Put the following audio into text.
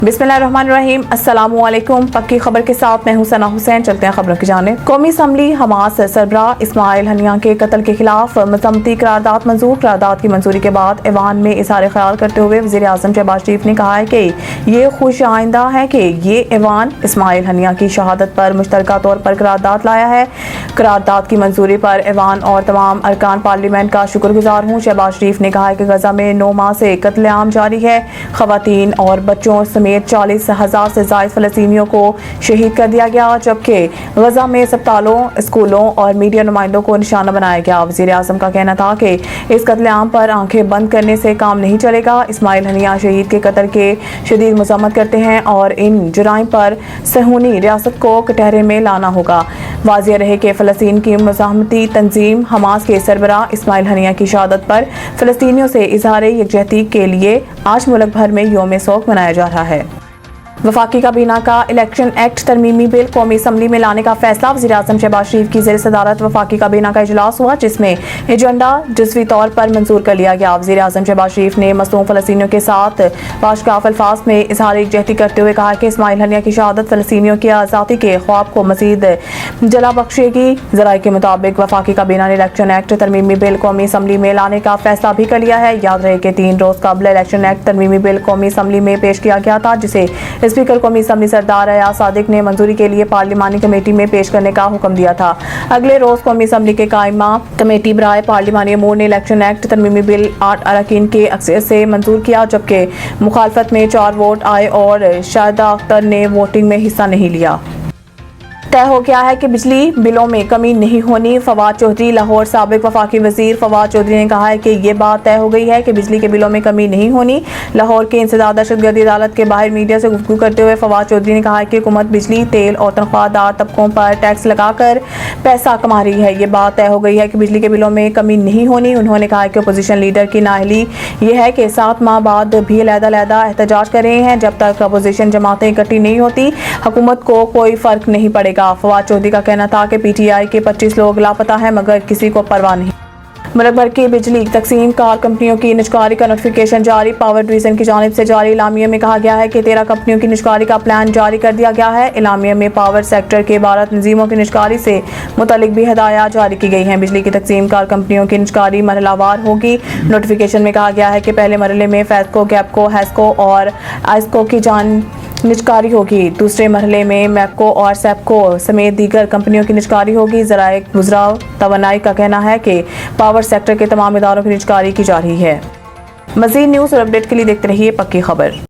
बिस्मिल्लाहिर्रहमानिर्रहीम। अस्सलामुअलैकुम। पक्की खबर के साथ मैं हूं सना हुसैन। चलते हैं खबरों की जानिब। कौमी असम्बली हमास सरबराह इस्माइल हनिया के कत्ल के खिलाफ मजम्मती करारदाद मंजूर। करारदाद की मंजूरी के बाद ऐवान में इज़हार ख्याल करते हुए वज़ीर आज़म शहबाज शरीफ ने कहा है कि ये खुश आइंदा है कि ये ऐवान इस्माइल हनिया की शहादत पर मुश्तरका तौर पर करारदाद लाया है। करारदाद की मंजूरी पर ऐवान और तमाम अरकान पार्लियामेंट का शुक्रगुजार हूँ। शहबाज शरीफ ने कहा है कि गजा में 9 माह से कत्लेआम जारी है। खवातीन और बच्चों समेत 40,000 से ज़ायद फ़लस्तीनियों को शहीद कर दिया गया, जबकि गजा में अस्पतालों, स्कूलों और मीडिया नुमाइंदों को निशाना बनाया गया। वज़ीर आज़म का कहना था कि इस कत्लेआम पर आंखें बंद करने से काम नहीं चलेगा। इस्माइल हनिया शहीद के कत्ल के शदीद मज़म्मत करते हैं और इन जुराइम पर सहूनी रियासत को कटहरे में लाना होगा। वाज़ेह रहे कि फ़लस्तीन की मुज़ाहमती तंजीम हमास के सरबराह इस्माइल हनिया की शहादत पर फ़लस्तीनियों से इज़हार यकजहती के लिए आज मुल्क भर में यौम शोक मनाया जा रहा है। वफाकी काबीना का इलेक्शन एक्ट तरमीमी बिल कौमी असम्बली में लाने का फैसला। वज़ीर आज़म शहबाज शरीफ की ज़ेर सदारत वफाकी काबीना का इजलास हुआ, जिसमें एजेंडा जुज़वी तौर पर मंजूर कर लिया गया। वज़ीर आज़म शहबाज शरीफ ने मज़लूम फ़लस्तीनियों के साथ बाशकाफ अल्फाज में इज़हार यकजहती करते हुए कहा कि इस्माइल हनिया की शहादत फ़लस्तीनियों की आज़ादी के ख्वाब को मज़ीद जला बख्शेगी। ज़राए के मुताबिक वफाकी काबीना ने इलेक्शन एक्ट तरमीमी बिल कौमी असम्बली में लाने का फैसला भी कर लिया है। याद रहे कि 3 रोज़ कबल इलेक्शन एक्ट तरमीमी बिल कौमी असम्बली में पेश किया गया था, जिसे स्पीकर कौमी असम्बली सरदार अयाज सादिक ने मंजूरी के लिए पार्लिमानी कमेटी में पेश करने का हुक्म दिया था। अगले रोज कौमी असम्बली के कायमा कमेटी बराए पार्लिमानी अमूर ने इलेक्शन एक्ट तरमीमी बिल 8 अरकान के अक्सरियत से मंजूर किया, जबकि मुखालफत में 4 वोट आए और शाहिदा अख्तर ने वोटिंग में हिस्सा नहीं लिया। तय हो गया है कि बिजली बिलों में कमी नहीं होनी। फवाद चौधरी लाहौर। साबिक वफाकी वजीर फवाद चौधरी ने कहा है कि ये बात तय हो गई है कि बिजली के बिलों में कमी नहीं होनी। लाहौर के इंसदाद दहशतगर्दी अदालत के बाहर मीडिया से गुफ्तगू करते हुए फवाद चौधरी ने कहा है कि हुकूमत बिजली, तेल और तनख्वाहदार तबकों पर टैक्स लगाकर पैसा कमा रही है। ये बात तय हो गई है कि बिजली के बिलों में कमी नहीं होनी। उन्होंने कहा कि अपोजिशन लीडर की नाअहली ये है कि 7 माह बाद भी अलग-अलग एहतजाज कर रहे हैं। जब तक अपोजिशन जमातें इकट्ठी नहीं होती, हुकूमत को कोई फर्क नहीं पड़ेगा। फवाद चौधरी का कहना था कि पीटीआई के 25 लोग लापता हैं, मगर किसी को परवाह नहीं। मुल्क भर की बिजली तकसीम कार कंपनियों की निजकारी का नोटिफिकेशन जारी। पावर डिवीजन की जानिब से जारी इलामिया में कहा गया है कि 13 कंपनियों की निजकारी का प्लान जारी कर दिया गया है। इलामिया में पावर सेक्टर के 12 तंजीमों की निजकारी से मुतालिक भी हिदायत जारी की गई हैं। बिजली की तकसीम कार कंपनियों की निजकारी मरहलावार होगी। नोटिफिकेशन में कहा गया है कि पहले मरहले में फैसको, गैपको, हैस्को और आइस्को की निजकारी होगी। दूसरे मरहले में मैको और सेपको समेत दीगर कंपनियों की निजकारी होगी। ज़राए गुजराव तवानाई का कहना है कि पावर सेक्टर के तमाम इदारों की निजकारी की जा रही है। मज़ीद न्यूज़ और अपडेट के लिए देखते रहिए पक्की खबर।